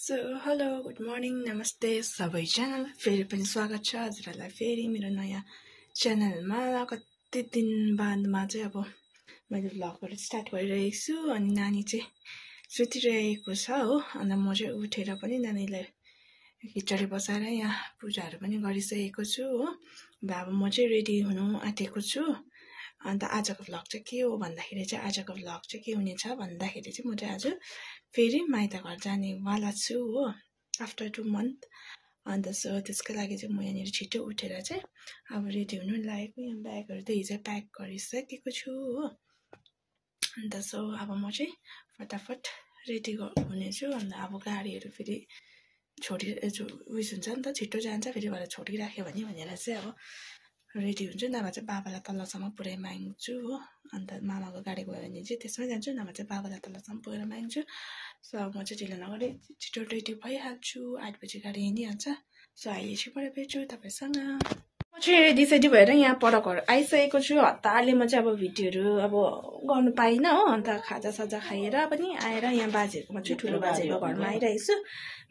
So, hello, good morning, namaste सबैजनालाई फेरि पनि स्वागत छ हजुरहरुलाई फेरि मेरो नयाँ च्यानलमा। कति दिन बादमा चाहिँ अब मैले भ्लगहरु स्टार्ट गरिरहेको छु अनि नानी चाहिँ सुतिरहेको छ हो। अनि म चाहिँ उठेर पनि नानीलाई खिचडी बसाएर यहाँ पूजाहरु पनि गरिसकेको छु हो। अब म चाहिँ रेडी हुनु आँटेको छु। अन्त आजको भ्लग चाहिँ के हो भन्दाखेरि चाहिँ आजको भ्लग चाहिँ के हुनेछ भन्दाखेरि चाहिँ म चाहिँ आज फेरि माइत घर जाने वाला छु हो आफ्टर 2 मन्थ। अन्त सो त्यसको लागि चाहिँ म यहाँनिर छिटो उठेर चाहिँ अब रेडी हुनु लागेको। यहाँ ब्यागहरु त हिजो प्याक गरिसकेको छु हो। अन्त सो अब म चाहिँ फटाफट रेडी हुनेछु। अन्त अब गाडीहरु फेरि छोडी उइस हुन्छ नि त, छिटो जान्छ फेरि भएर छोडिराख्यो भने भनेर चाहिँ अब रेडी हुन्छु। नभए चाहिँ बाबालाई तलसम्म पुर्याइ माग्छु हो। अन्त मामाको गाडी गयो भने चाहिँ त्यसमै जान्छु, नभए चाहिँ बाबालाई तलसम्म पुर्याएर माग्छु। सो अब म चाहिँ ढिलो नगरी छिटो रेडी भइहाल्छु। 8 बजे गाडी हिँडिहाल्छ। सो अहिले चाहिँ पढ भेट्छु तपाईसँग। म चाहिँ रेडी सेडी भएर यहाँ पर घर आइसकेको छु। हतारले म चाहिँ अब भिडियोहरु अब गर्नु पाइनँ हो। अन्त खाजा साजा खाएर पनि आएर यहाँ बाजेहरुकोमा चाहिँ ठुलो बाजेको घरमा आइरहेको छु।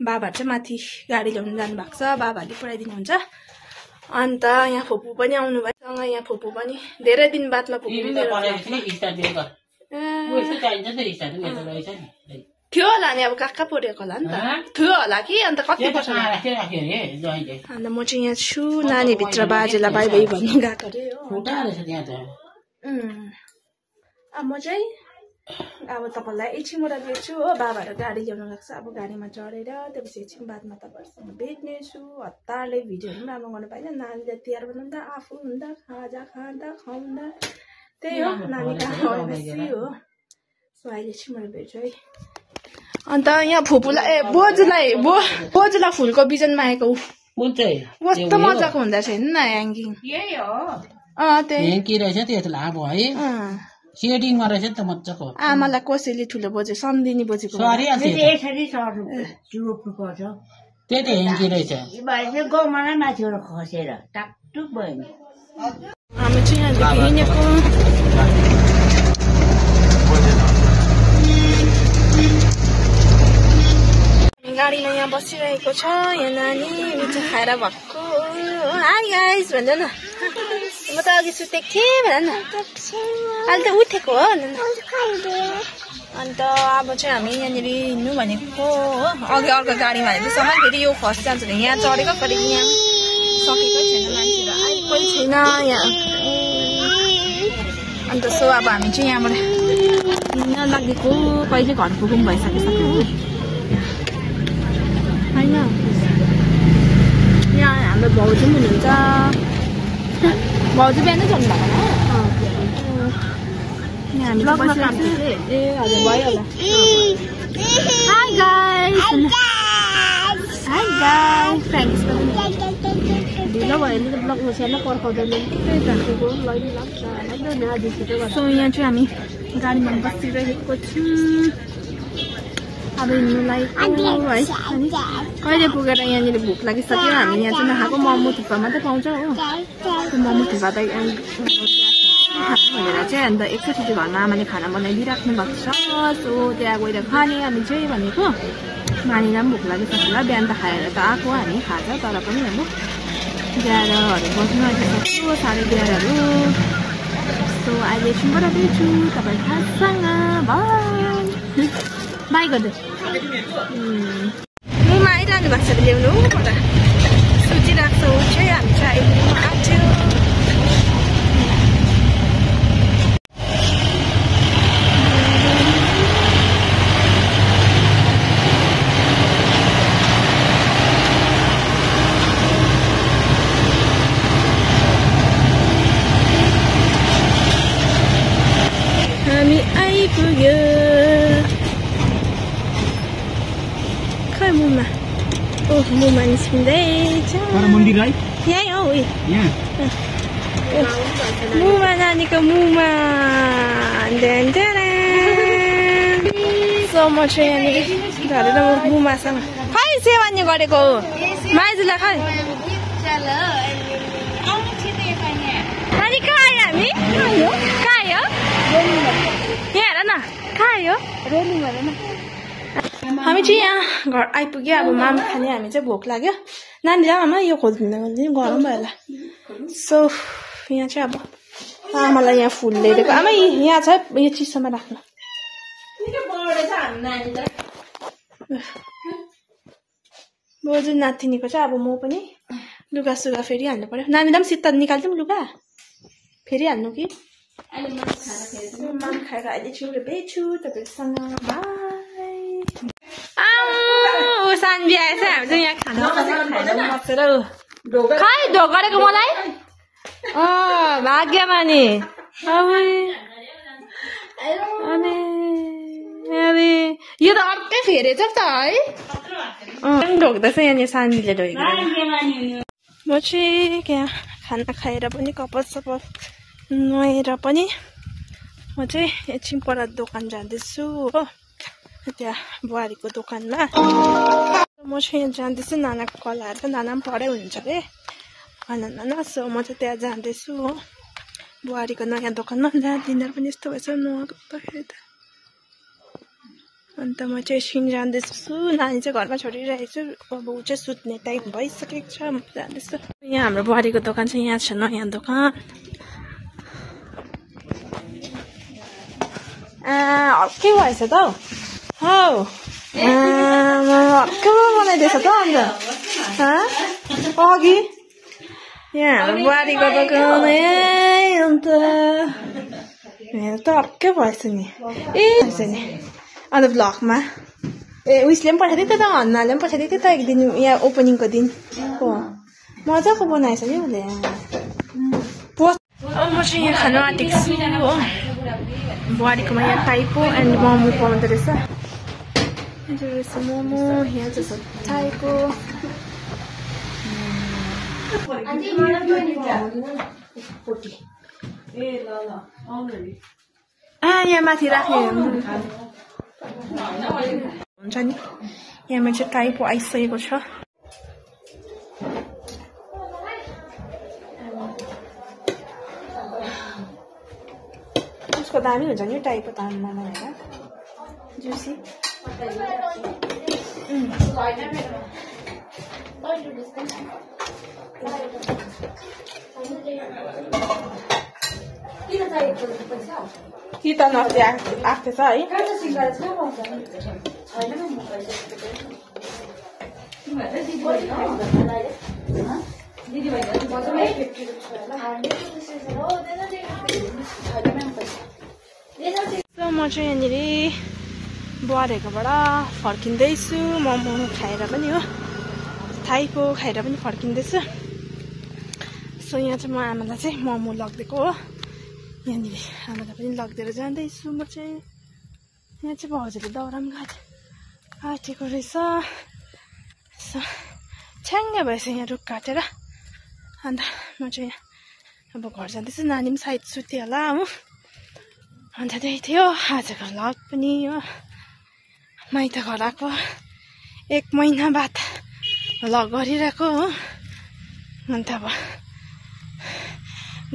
बाबाहरु चाहिँ माथि गाडी ल्याउनु जानु भएको छ, बाबाले पुर्याइदिनुहुन्छ। अन्त यहाँ फुपू पनि आउनु भएसँग, यहाँ फुपू पनि धेरै दिन बादमा फुपू थियो होला नि, अब कहाँ पुर्याएको होला नि त, थियो होला कि। अन्त कति वर्ष अन्त म चाहिँ यहाँ छु, नानी भित्र बाजेलाई बाई बाई भन्नु गएको अरे हो। अब म चाहिँ अब तपाईलाई एकछिनबाट भेट्छु हो। बाबाहरु गाडी ल्याउनु लाग्छ, अब गाडीमा चढेर त्यसपछि एकछिन बादमा तपाईहरुसँग भेट्नेछु। हतारले भिडियोहरु पनि राम्रो गर्नु पाइन, नानीलाई तिहार बनाउँदा आफू हुँदा खाजा खाँदा खुवाउँदा त्यही हो, नानी कहाँ गएपछि हो। सो अहिले एकछिनबाट भेट्छु है। अन्त यहाँ फुपूलाई बोजूलाई फुलको बिजन मागेको कस्तो मजाको हुँदो रहेछ हेर्नु न, ह्याङ्गिङ। यही हो त्यही ह्याङ्गिङ रहेछ, त्यो लामो है सेडिङमा रहेछ नि त मजाको। आमालाई कसैले ठुलो बोजू सम्धिनी बोजूको यसरी रोप्नु पर्छ, त्यही त ह्याङ्गिङ रहेछ। गाउँमा नै माथिबाट खसेर टाकटुक भयो नि। हामी चाहिँ यहाँ हिँडेको गाडीमा यहाँ बसिरहेको छ। यहाँ नानी मिठो खाएर भएको। हाई गाइस भन्छ न, म त अघि सुतेको थिएँ भन न, अहिले त उठेको हो। अन्त अब चाहिँ हामी यहाँनिर हिँड्नु भनेको हो। अघि अर्को गाडीमा हालेको सामान फेरि यो फर्स्ट जान्छ भने यहाँ चढेको कति यहाँ सकेकै छैन मान्छेहरू, आएकै छैन यहाँ। अन्त सो अब हामी चाहिँ यहाँबाट हिँड्न लागेको। कहिले घर पुगौँ भइसकिसक्यो होइन। यहाँ हाम्रो भाउजू पनि हुनुहुन्छ। भाउजू बिहानै जानु भएको यहाँ हामी ए हजुर भयो होला। High guys, high guys, thanks. ढिलो भयो भने त ब्लग होसेर पर्खाउँदैन। सो यहाँ चाहिँ हामी गाडीमा बसिरहेको छु। अब हिँड्नु लागेको है। अनि कहिले पुगेर यहाँनिर भोक लागिसक्यो। हामी यहाँ चाहिँ नखाएको मोमो थुक्पा मात्रै पाउँछ हो। त्यो मोमो थुक्पा त खानु भनेर चाहिँ अन्त एकचोटि घरमा आमाले खाना बनाइदिइराख्नु भएको छ। सो त्यहाँ गएर खाने हामी चाहिँ भनेको। नानीलाई पनि भोक लागिसक्यो होला, बिहान त खाएर त आएको हामी खाजा, तर पनि अब 11हरू बज्नु आइसक्यो, 11:30। सो अहिले एकछिनबाट भेट्छु तपाईँ खासँग। बाई गर्दै मुमा आइरहनु भएको छ ल्याउनु पर्दा सोचिरहेको छ। चाहिँ हामी चाहिँ आइपुग्नु आँट्यो। हामी आइपुग्यो। खै मुमा, ओह मुमा निस्किँदैछ। मन्दिर है यहीँ हौ, मुमा नानीको मुमा। सो म चाहिँ यहाँनिर धरेर मुमासँग खै सेवानी गरेको हो माइजूलाई। खै नानी कहाँ आयो हामी? कहाँ आयो? यहाँ हेर न, कहाँ आयो? रेलिङ हेर न। हामी चाहिँ यहाँ घर आइपुग्यो अब माम खाने हामी चाहिँ भोक लाग्यो नानीलाई आमा यो खोलिदिनु गरम भयो होला सो यहाँ चाहिँ अब आमालाई यहाँ फुल ल्याइदिएको आमा यहाँ छ यो चिसोमा राख्नु बोजू नातिनीको चाहिँ अब म पनि लुगा सुगा फेरि हाल्नु पर्यो नानीलाई पनि शीतल निकाल्थ्यौँ लुगा फेरि हाल्नु कि माम खाएर अहिले चाहिँ बेच्छु तपाईँहरूसँग सान्वी आएछ हामी चाहिँ यहाँ खाना बसेर खै ढोक गरेको मलाई भाग्यमानी अरे यो त अर्कै फेरेछ त है ढोक्दैछ यहाँनिर सान्वीले ढोकेको म चाहिँ यहाँ खाना खाएर पनि कपाल सपाल नुहाएर पनि म चाहिँ एकछिन पर दोकान जाँदैछु हो त्यहाँ बुहारीको दोकानमा म चाहिँ यहाँ जाँदैछु नानाको कल आएर नाना पनि पढाइ हुन्छ अरे नाना सो म चाहिँ त्यहाँ जाँदैछु हो बुहारीको नयाँ दोकानमा जहाँ डिनर पनि यस्तो भएछ नुहाउँदाखेरि त अन्त म चाहिँ एकछिन जाँदैछु नानी चाहिँ घरमा छोडिरहेको छु अब ऊ चाहिँ सुत्ने टाइम भइसकेको छ म जाँदैछु यहाँ हाम्रो बुहारीको दोकान चाहिँ यहाँ छ नयाँ दोकान हल्कै भएछ त हौ हल्कै बनाइदिएछ त अन्त अघि यहाँ हाम्रो बुहारीको दोकान अन्त त हल्कै भएछ नि भएछ नि अन्त भ्लगमा उयसले पनि पठाइदिएको थियो त हन्नाले पनि पठाइदिएको थियो त एक दिन यहाँ ओपनिङको दिन हो मजाको बनाएछ नि उसले अब म चाहिँ यहाँ खानु आँटेको छु हो बुहारीकोमा यहाँ टाइपो एन्ड मोमो पाउँदो रहेछ मोमो यहाँ चाहिँ टाइपो यहाँ माथि राख्ने हुन्छ नि यहाँमा चाहिँ टाइपो आइसकेको छ उसको दामी हुन्छ नि टाइपो तानमा होइन जुसी कि त नस्ति आएको छ है म चाहिँ यहाँनिर बुहारीकोबाट फर्किँदैछु मोमो खाएर पनि हो थाइपो खाएर पनि फर्किँदैछु सो यहाँ चाहिँ म आमालाई चाहिँ मोमो लगिदिएको हो यहाँनिर आमालाई पनि लगिदिएर जाँदैछु म चाहिँ यहाँ चाहिँ भाउजूले दाउरा पनि काटेको रहेछ छ्याङ्गै भएछ यहाँ रुख काटेर अन्त म चाहिँ अब घर जाँदैछु नानी पनि सायद सुत्यो होला हो अन्त त्यही थियो आजको भ्लग पनि हो माइत घर आएको 1 महिना बाद भ्लग गरिरहेको हो अन्त अब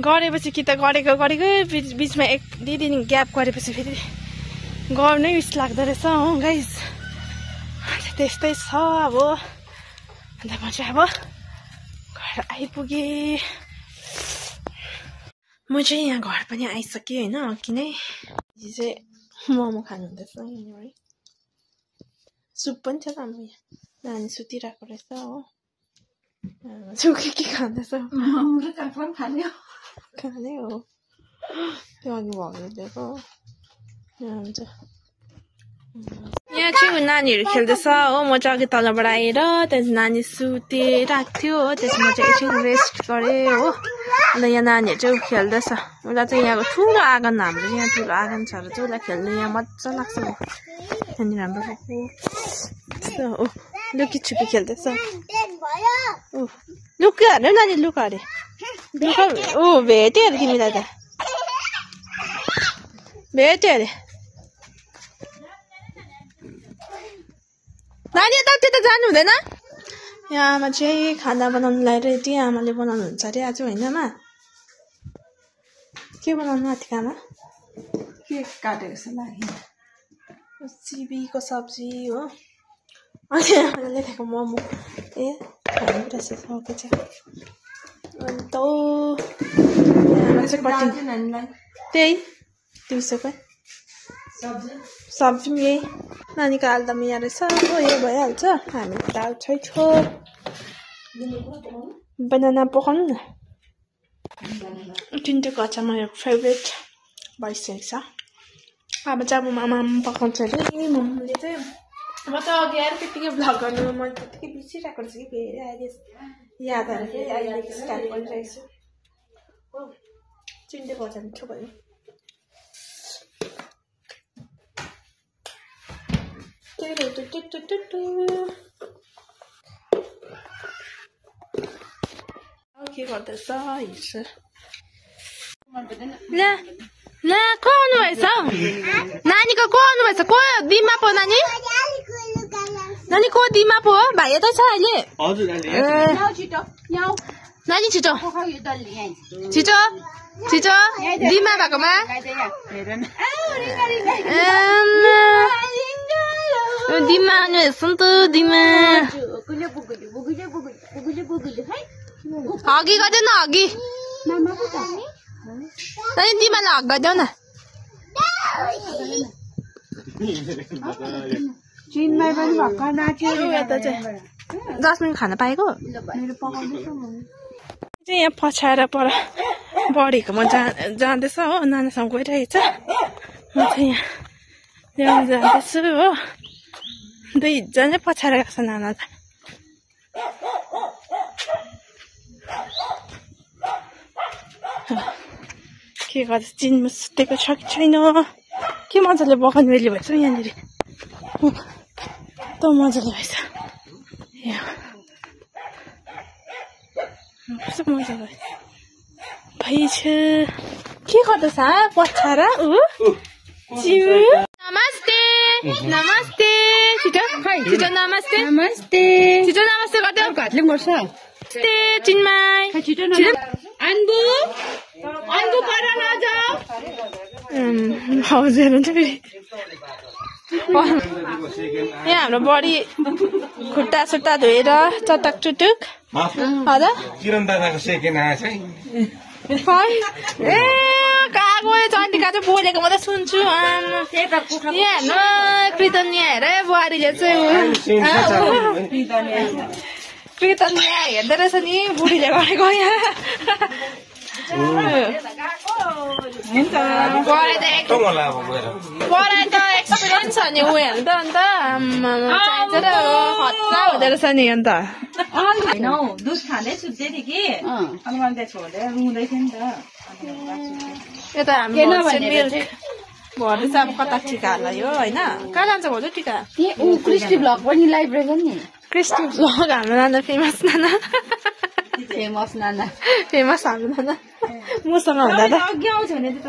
गरेपछि कि त गरेको बिचमा 1-2 दिन ग्याप गरेपछि फेरि गर्नै उस लाग्दो रहेछ हो गाइस त्यस्तै छ अब अन्त म चाहिँ अब घर आइपुगेँ म चाहिँ यहाँ घर पनि आइसकेँ होइन अघि नै चाहिँ मोमो खानु हुँदैछ यहाँनिर सुप पनि छ त हाम्रो यहाँ नानी सुतिरहेको रहेछ हो चुके के खाँदैछ खाने हो त्यो अघि भगले दिएको हुन्छ यहाँ चाहिँ नानीहरू खेल्दैछ हो म चाहिँ अघि तलबाट आएर त्यहाँदेखि नानी सुतिरहेको थियो हो त्यसमा चाहिँ एकछिन रेस्ट गरेँ हो अन्त यहाँ नानीहरू चाहिँ खेल्दैछ उसलाई चाहिँ यहाँको ठुलो आँगन हाम्रो यहाँ ठुलो आँगन छ र चाहिँ उसलाई खेल्नु यहाँ मजा लाग्छ यहाँनिर हाम्रो हो लुकी छुपी खेल्दैछ लुका अरे नानी लुका अरे लुका ओ भेट्यो अरे तिमीलाई त भेट्यो अरे नानी यताउति त जानु हुँदैन यहाँ आमा चाहिँ खाना बनाउनुलाई रेडी आमाले बनाउनुहुन्छ अरे आज होइन आमा के बनाउनु आँटेको आमा के काटेको छ लागि सिबीको सब्जी हो अनि आमाले खाएको मोमो ए खानु रहेछ सकेछ अनि त आमा चाहिँ कटिङ त्यही दिउँसोकै सब्जी पनि यही नानीको आलुदम यहाँ रहेछ हो यो भइहाल्छ हामी दाल छैछौँ बनाना पकाउनु न टिन्टोको अचार मेरो फेभरेट भइसकेको छ अब चाहिँ अब मामा पकाउँछ अरे मम्मीले चाहिँ म त अघि आएर त्यत्तिकै भ्लग गर्नु म त्यत्तिकै बिर्सिरहेको रहेछु कि फेरि अहिले याद आएर फेरि अहिले स्टार्ट गरिरहेको छु हो टिन्टोको अचार मिठो भयो के गर्दैछ हिँड्छ ला को आउनुभएछ नानीको को आउनुभएछ को दिमा पो नानी नानी को दिमा पो हो भाइ यतै छ अहिले नानी छिटो छिटो छिटो दिमा भएकोमा दिमा आउनुहोस् नि त दिमा हगी गरिदेऊ न हगी नानी दिमालाई हग गरिदेऊ न चिनमाई पनि भर्खर नाच्यो यता चाहिँ 10 मिनट खाना पाएको यहाँ पछाएर पर बढीकोमा जाँदैछ हो नानासँग गइरहेछ म चाहिँ यहाँ ल्याउनु जाँदैछु हो दुईजना पछाएर गएको छ नाना त के गर्दैछ चिनमा सुतेको छ कि छैन के मजाले बगान बेली भएछ यहाँनिर त मजाले भएछ कस्तो मजाले भएछ के गर्दैछ पछाएर ऊ चिउ नमस्ते नमस्ते छिटो छिटो नमस्ते नमस्ते छिटो नमस्ते गर्दै घाटले गर्छ नमस्ते चिन्माई छिटो अनबु अनबु पर नजाऊ हजुर हुन्छ फेरि यहाँ हाम्रो बडी खुट्टा सुट्टा धोएर चटक चुटुक हजुर किरण दादाको सेकेन्ड आएछ है ए कागो चण्डिका चाहिँ बोलेको मात्रै सुन्छु यहाँ हेर्नु कृतन्या हेर बुहारीले चाहिँ कृतन्या हेर्दो रहेछ नि बुढीले गरेको यहाँ पढाइ त एक्सपिरियन्स छ नि उयोहरू त अन्त चाहिन्छ र खतरा हुँदो रहेछ नि अन्त होइन दुध खाँदै सुत्दै थियो कि अनि मैले छोडेर रुँदै थियो नि त यो त हाम्रो भर्दैछ अब कता टिकाहरूलाई यो होइन कहाँ जान्छ भोलि टिका क्रिस्टी भ्लग पनि लाइभ रहेछ नि क्रिस्टी भ्लग हाम्रो नाना फेमस नाना फेमस नाना फेमस हाम्रो नाना मसँग हुँदा त अघि आउँछ भने त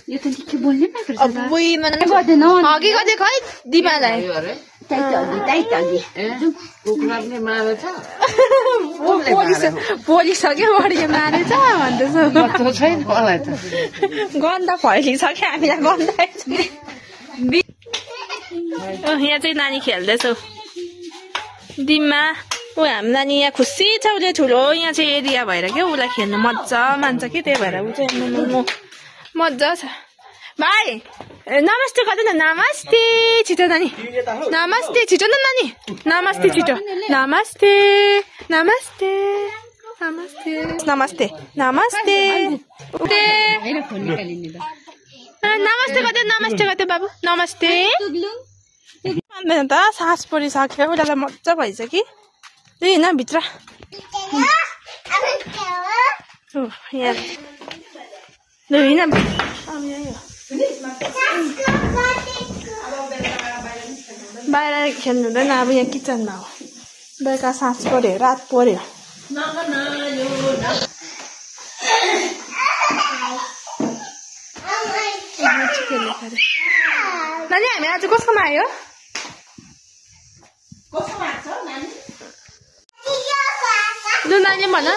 यो त के बोल्ने अघि कति खै दिमालाई पोलिसक्यो बढीले मारेछ भन्दैछ गन्ध फैलिसक्यो हामीलाई गन्ध यहाँ चाहिँ नानी खेल्दैछौ दिनमा ऊ हाम्रो नानी यहाँ खुसी छ उसले ठुलो यहाँ चाहिँ एरिया भएर क्या उसलाई खेल्नु मजा मान्छ कि त्यही भएर ऊ चाहिँ मजा छ भाइ नमस्ते गर्दैन नमस्ते छिटो नानी नमस्ते छिटो न नानी नमस्ते छिटो नमस्ते नमस्ते नमस्ते नमस्ते नमस्ते नमस्ते गर्दै नमस्ते गर्दै बाबु नमस्ते मान्दैन त सास परिसक्यो उसलाई मजा भइसक्यो होइन भित्र यहाँ होइन बाहिर खेल्नु हुँदैन अब यहाँ किचनमा हो बेलुका साँझ पर्यो रात पर्यो नानी हामी आज कसकोमा आयो लु नानी भन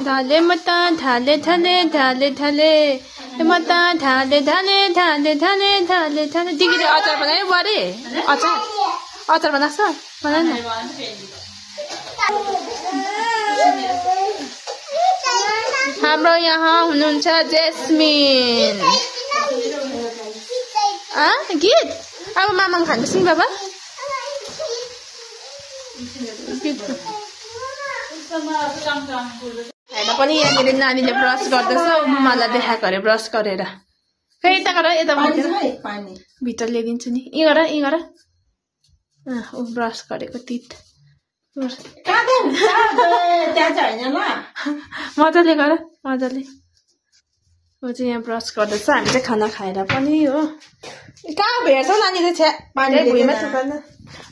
धाले मता धाले धाले धाले धाले मता धाले धाले धाले धाले धाले धाले दिदीले अचार बनायो बारे अचार बनाछ बनाएन हाम्रो यहाँ हुनुहुन्छ जेस्मिन गीत अब मामा खान्छ नि बाबा हैन पनि यहाँनिर नानीले ब्रस गर्दैछ मलाई देखाएको अरे ब्रस गरेर फेरि यता गर यता भित्र ल्याइदिन्छु नि यी गर ऊ ब्रस गरेको तित मजाले गर मजाले ऊ चाहिँ यहाँ ब्रस गर्दैछ हामी चाहिँ खाना खाएर पनि हो कहाँ भेट्छौ नानीले छ्या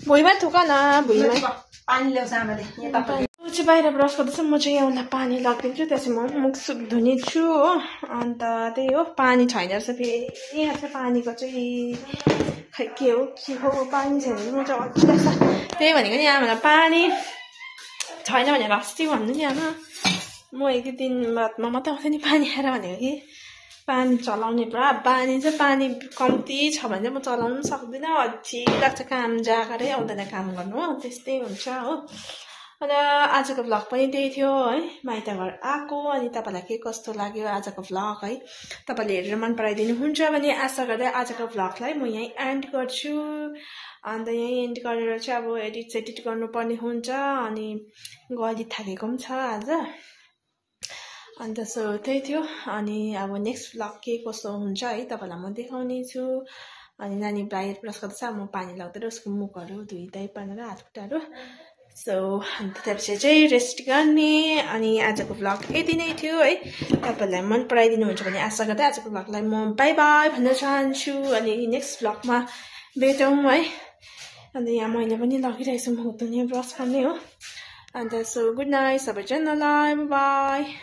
भुइँमा थुक न भुइँमा पानी ल्याउँछ आमाले ऊ चाहिँ बाहिर ब्रस गर्दैछ म चाहिँ यहाँ पानी लगिदिन्छु त्यसपछि म मुख सुख धुने छु हो अन्त त्यही हो पानी छैन रहेछ फेरि यहाँ चाहिँ पानीको चाहिँ खै के हो पानी छैन भने म चाहिँ अल्छी लाग्छ त्यही भनेको नि आमालाई पानी छैन भनेर अस्ति भन्नु नि आमा म एक दिन बादमा मात्रै आउँछ नि पानी आएर भनेको कि पानी चलाउने पुरा बानी चाहिँ पानी कम्ती छ भने चाहिँ म चलाउनु पनि सक्दिनँ अल्छी लाग्छ काम जागरै आउँदैन काम गर्नु हो त्यस्तै हुन्छ हो अन्त आजको भ्लग पनि त्यही थियो है माइत घर आएको अनि तपाईँलाई के कस्तो लाग्यो आजको भ्लग है तपाईँले हेरेर मन पराइदिनु हुन्छ भने आशा गर्दै आजको भ्लगलाई म यहीँ एन्ड गर्छु अन्त यहीँ एन्ड गरेर चाहिँ अब एडिट गर्नुपर्ने हुन्छ अनि गली थाकेको पनि छ आज अन्त सो त्यही थियो अनि अब नेक्स्ट भ्लग के कस्तो हुन्छ है तपाईँलाई म देखाउने छु अनि नानी बाहिर ब्रस गर्दैछ म पानी लगाउँदै उसको मुखहरू धुइँदै पारेर हात खुट्टाहरू सो अन्त त्यसपछि चाहिँ रेस्ट गर्ने अनि आजको भ्लग यति नै थियो है तपाईँलाई मन पराइदिनु हुन्छ भने आशा गर्दै आजको भ्लगलाई म बाई बाई भन्न चाहन्छु अनि नेक्स्ट भ्लगमा भेटौँ है अन्त यहाँ मैले पनि लगिरहेछु मुख धुने ब्रस गर्ने हो अन्त सो गुड नाइट सबैजनालाई बाई